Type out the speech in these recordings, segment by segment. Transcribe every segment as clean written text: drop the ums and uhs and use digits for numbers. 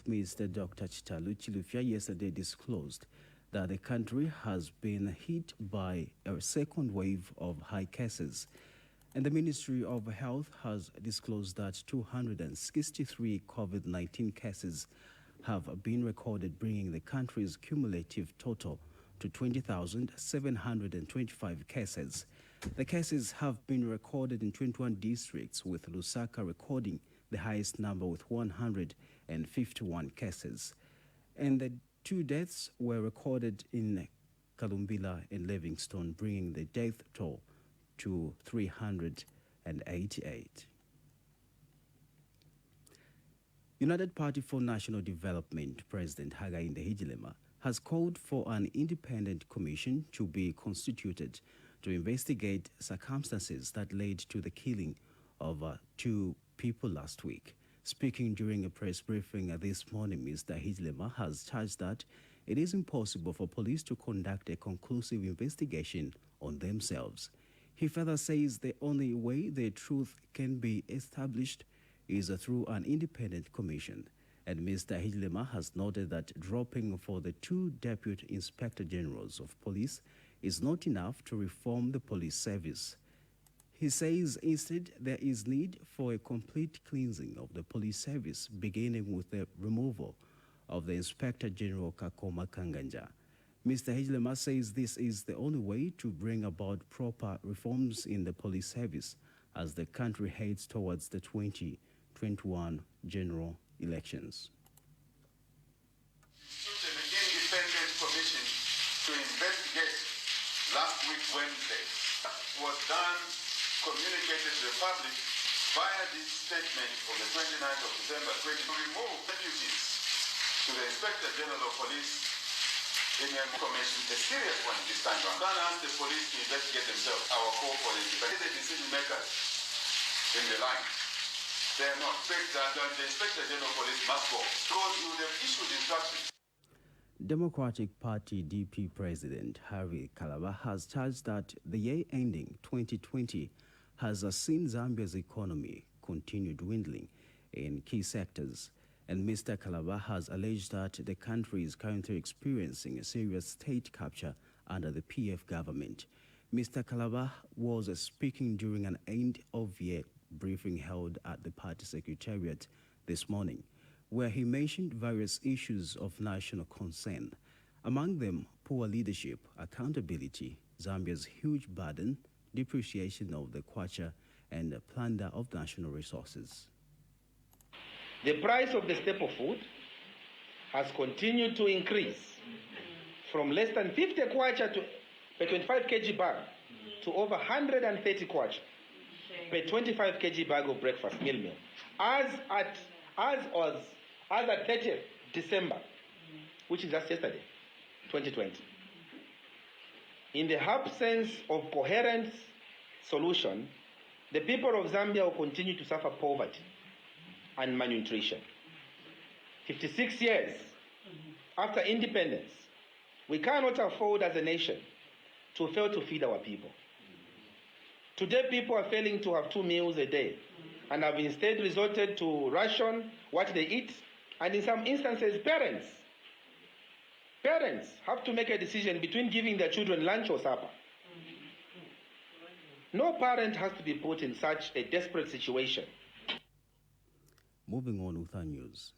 Minister Dr. Chitalu Chilufya yesterday disclosed that the country has been hit by a second wave of high cases. And the Ministry of Health has disclosed that 263 COVID-19 cases have been recorded, bringing the country's cumulative total to 20,725 cases. The cases have been recorded in 21 districts, with Lusaka recording the highest number with 151 cases. And the 2 deaths were recorded in Kalumbila and Livingstone, bringing the death toll to 388. United Party for National Development President Hakainde Hichilema has called for an independent commission to be constituted to investigate circumstances that led to the killing of 2 people last week. Speaking during a press briefing this morning, Mr. Hichilema has charged that it is impossible for police to conduct a conclusive investigation on themselves. He further says the only way the truth can be established is through an independent commission. And Mr. Hichilema has noted that dropping for the 2 Deputy Inspector Generals of Police is not enough to reform the police service. He says instead there is need for a complete cleansing of the police service, beginning with the removal of the Inspector General Kakoma Kanganja. Mr. Hichilema says this is the only way to bring about proper reforms in the police service as the country heads towards the 2021 general elections. An independent commission to investigate last week Wednesday was done, communicated to the public via this statement of the 29th of December 20 to remove deputies to the Inspector General of Police in a commission, a serious one this time around. Can't ask the police to investigate themselves, our core police, but the decision makers in the line. They are not. The Inspector General of Police must go because you would have issued instructions. Democratic Party DP President Harry Kalaba has charged that the year ending 2020 has seen Zambia's economy continue dwindling in key sectors. And Mr. Kalaba has alleged that the country is currently experiencing a serious state capture under the PF government. Mr. Kalaba was speaking during an end-of-year briefing held at the party secretariat this morning, where he mentioned various issues of national concern, among them poor leadership, accountability, Zambia's huge burden, depreciation of the kwacha, and the plunder of national resources. The price of the staple food has continued to increase from less than 50 kwacha per 25 kg bag to over 130 kwacha per 25 kg bag of breakfast meal. As at 30th December, which is just yesterday, 2020. In the absence of coherent solution, the people of Zambia will continue to suffer poverty and malnutrition. 56 years after independence, we cannot afford as a nation to fail to feed our people. Today, people are failing to have 2 meals a day and have instead resorted to ration what they eat, and in some instances, parents have to make a decision between giving their children lunch or supper. No parent has to be put in such a desperate situation. Moving on with our news.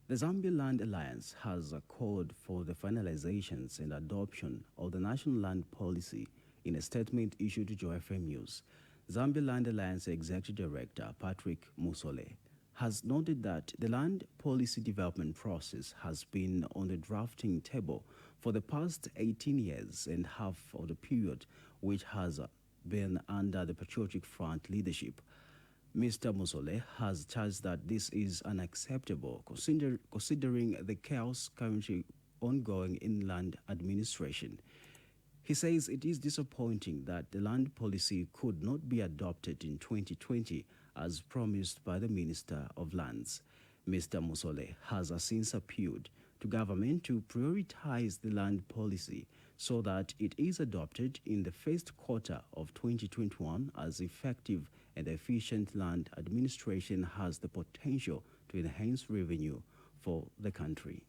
The Zambia Land Alliance has called for the finalizations and adoption of the National Land Policy in a statement issued to Joy FM News. Zambia Land Alliance Executive Director Patrick Musole has noted that the land policy development process has been on the drafting table for the past 18 years and half of the period, which has been under the Patriotic Front leadership. Mr. Musole has charged that this is unacceptable considering the chaos currently ongoing in land administration. He says it is disappointing that the land policy could not be adopted in 2020 as promised by the Minister of Lands. Mr. Musole has since appealed to government to prioritize the land policy so that it is adopted in the first quarter of 2021 as effective and efficient land administration has the potential to to enhance revenue for the country.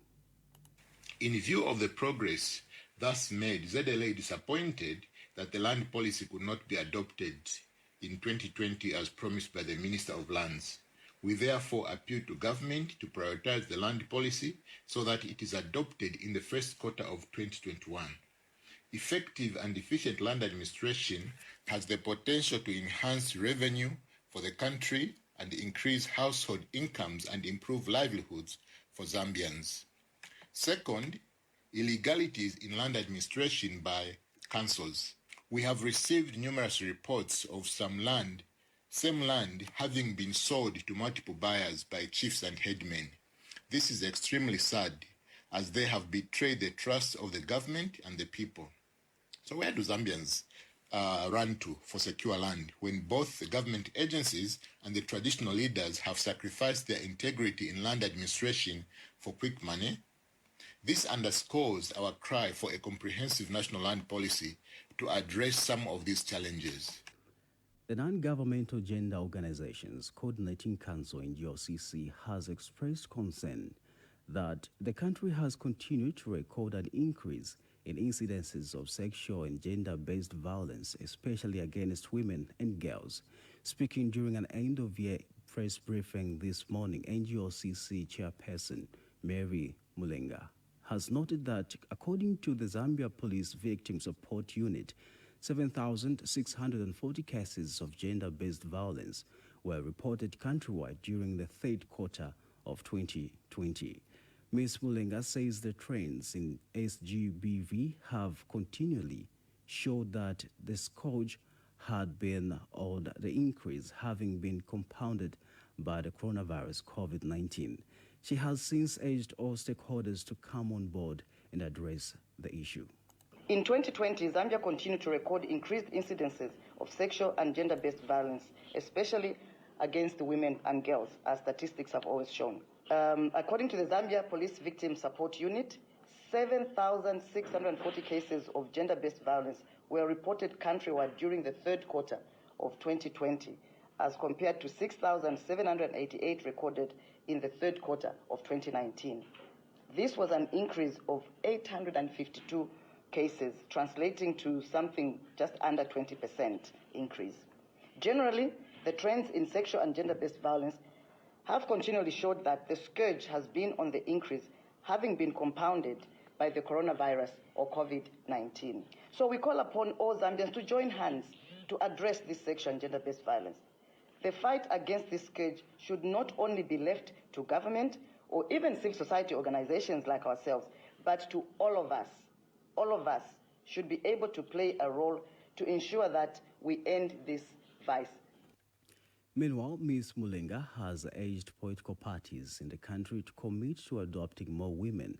In view of the progress thus made, ZLA disappointed that the land policy could not be adopted in 2020 as promised by the Minister of Lands. We therefore appeal to government to prioritize the land policy so that it is adopted in the first quarter of 2021. Effective and efficient land administration has the potential to enhance revenue for the country and increase household incomes and improve livelihoods for Zambians. Second, illegalities in land administration by councils. We have received numerous reports of same land having been sold to multiple buyers by chiefs and headmen. This is extremely sad, as they have betrayed the trust of the government and the people. So where do Zambians run to for secure land when both the government agencies and the traditional leaders have sacrificed their integrity in land administration for quick money? This underscores our cry for a comprehensive national land policy to address some of these challenges. The Non-Governmental Gender Organizations Coordinating Council in GOCC has expressed concern that the country has continued to record an increase in incidences of sexual and gender-based violence, especially against women and girls. Speaking during an end-of-year press briefing this morning, NGOCC chairperson Mary Mulenga has noted that, according to the Zambia Police Victim Support Unit, 7,640 cases of gender-based violence were reported countrywide during the third quarter of 2020. Ms. Mulenga says the trends in SGBV have continually showed that the scourge had been on the increase, having been compounded by the coronavirus COVID-19. She has since urged all stakeholders to come on board and address the issue. In 2020, Zambia continued to record increased incidences of sexual and gender-based violence, especially against women and girls, as statistics have always shown. According to the Zambia Police Victim Support Unit, 7,640 cases of gender-based violence were reported countrywide during the third quarter of 2020, as compared to 6,788 recorded in the third quarter of 2019. This was an increase of 852 cases, translating to something just under 20% increase. Generally, the trends in sexual and gender-based violence have continually showed that the scourge has been on the increase, having been compounded by the coronavirus or COVID-19. So we call upon all Zambians to join hands to address this sexual and gender-based violence. The fight against this scourge should not only be left to government or even civil society organizations like ourselves, but to all of us. All of us should be able to play a role to ensure that we end this vice. Meanwhile, Ms. Mulenga has urged political parties in the country to commit to adopting more women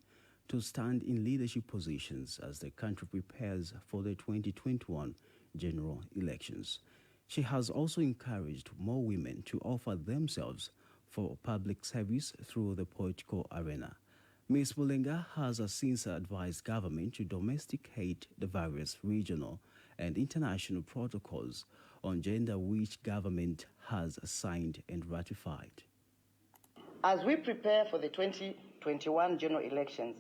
to stand in leadership positions as the country prepares for the 2021 general elections. She has also encouraged more women to offer themselves for public service through the political arena. Ms. Mulenga has since advised government to domesticate the various regional and international protocols on gender which government has signed and ratified. As we prepare for the 2021 general elections,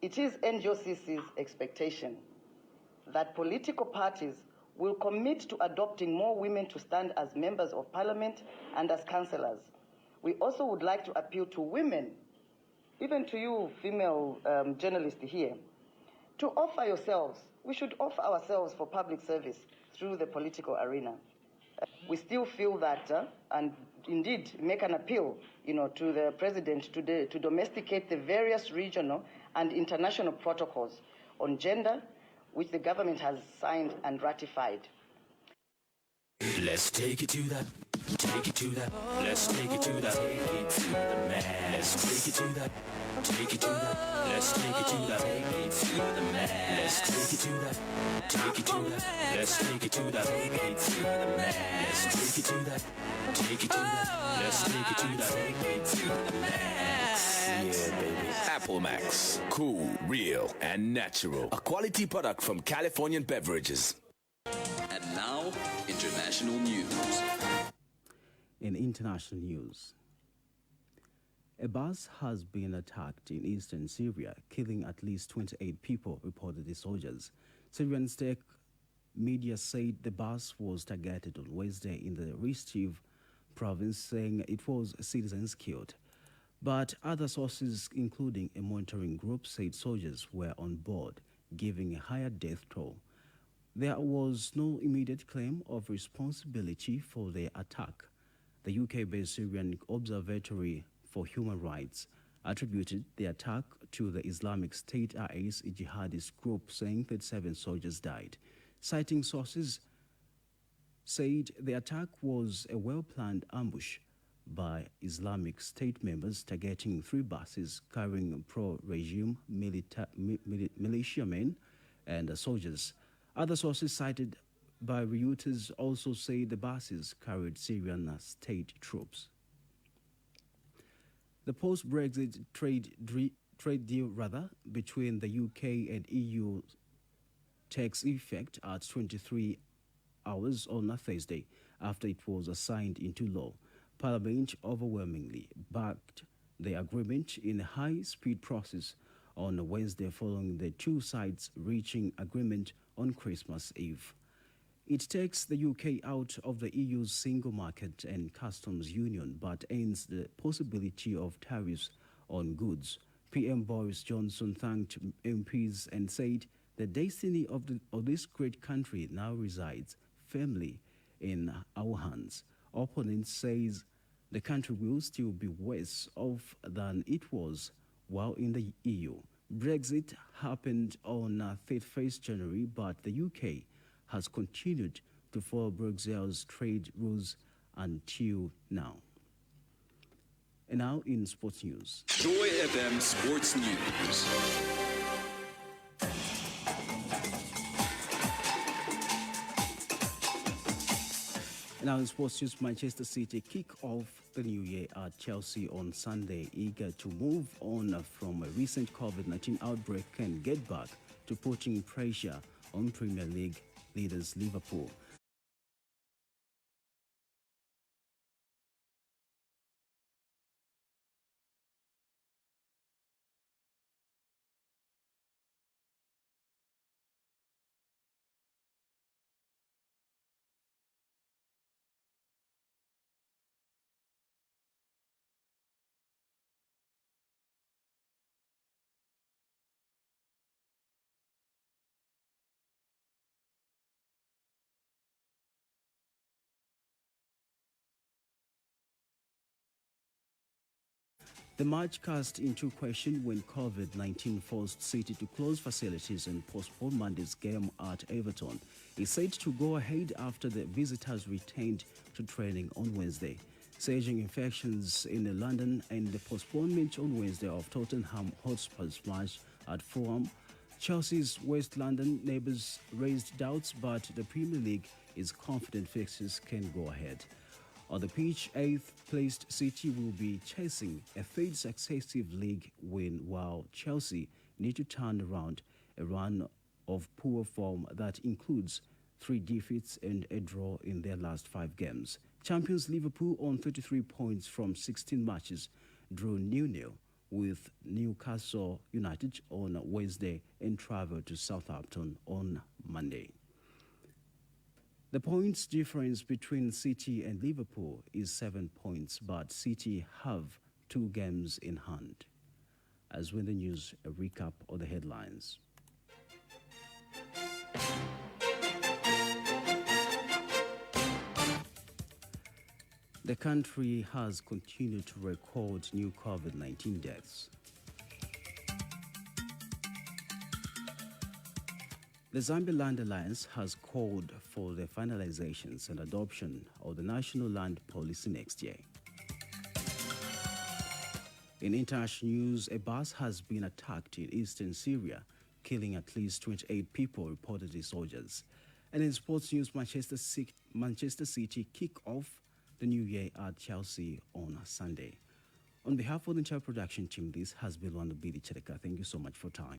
it is NGOCC's expectation that political parties will commit to adopting more women to stand as members of parliament and as councillors. We also would like to appeal to women, even to you female journalists here, to offer yourselves. We should offer ourselves for public service through the political arena. We still feel that, and indeed make an appeal, to the president to domesticate the various regional and international protocols on gender, which the government has signed and ratified. Let's take it to that. Take it to that. Let's take it to that. Take it to the man. Let's take it to that. Take it to that. Let's take it to that. Take it to the man. Let's take it to that. Take it to that. Let's take it to that. Take it to the man. Let's take it to that. Take it to that. Let's take it to that. Take it to the max. Yeah, baby. Apple Max. Cool, real, and natural. A quality product from Californian Beverages. And now, international news. In international news, A bus has been attacked in eastern Syria, killing at least 28 people, reported the soldiers. Syrian state media said the bus was targeted on Wednesday in the Ristiv province, saying it was citizens killed. But other sources, including a monitoring group, said soldiers were on board, giving a higher death toll. There was no immediate claim of responsibility for the attack. The UK-based Syrian Observatory for Human Rights attributed the attack to the Islamic State IS, a jihadist group, saying 37 soldiers died. Citing sources said the attack was a well-planned ambush by Islamic State members targeting 3 buses carrying pro-regime militiamen and soldiers. Other sources cited by Reuters also say the buses carried Syrian state troops. The post-Brexit trade deal between the UK and EU takes effect at 23 hours on a Thursday after it was signed into law. Parliament overwhelmingly backed the agreement in a high-speed process on Wednesday following the two sides reaching agreement on Christmas Eve. It takes the UK out of the EU's single market and customs union but ends the possibility of tariffs on goods. PM Boris Johnson thanked MPs and said the destiny of this great country now resides firmly in our hands. Opponents says the country will still be worse off than it was while in the EU. Brexit happened on 31st January, but the UK has continued to follow Brussels' trade rules until now. And now in sports news. Joy FM Sports News. Now in sports news, Manchester City kick off the new year at Chelsea on Sunday, eager to move on from a recent COVID-19 outbreak and get back to putting pressure on Premier League leaders Liverpool. The match cast into question when COVID-19 forced City to close facilities and postpone Monday's game at Everton. It's said to go ahead after the visitors returned to training on Wednesday. Surging infections in London and the postponement on Wednesday of Tottenham Hotspur's match at Fulham, Chelsea's West London neighbours raised doubts, but the Premier League is confident fixtures can go ahead. On the pitch, 8th-placed City will be chasing a third successive league win, while Chelsea need to turn around a run of poor form that includes 3 defeats and a draw in their last 5 games. Champions Liverpool, on 33 points from 16 matches, drew 0-0 with Newcastle United on Wednesday and travelled to Southampton on Monday. The points difference between City and Liverpool is 7 points, but City have 2 games in hand. As with the news, a recap of the headlines. The country has continued to record new COVID-19 deaths. The Zambia Land Alliance has called for the finalizations and adoption of the national land policy next year. In international news, a bus has been attacked in eastern Syria, killing at least 28 people, reported the soldiers. And in sports news, Manchester City kick off the new year at Chelsea on Sunday. On behalf of the entire production team, this has been Lwando Billy Cheleka. Thank you so much for your time.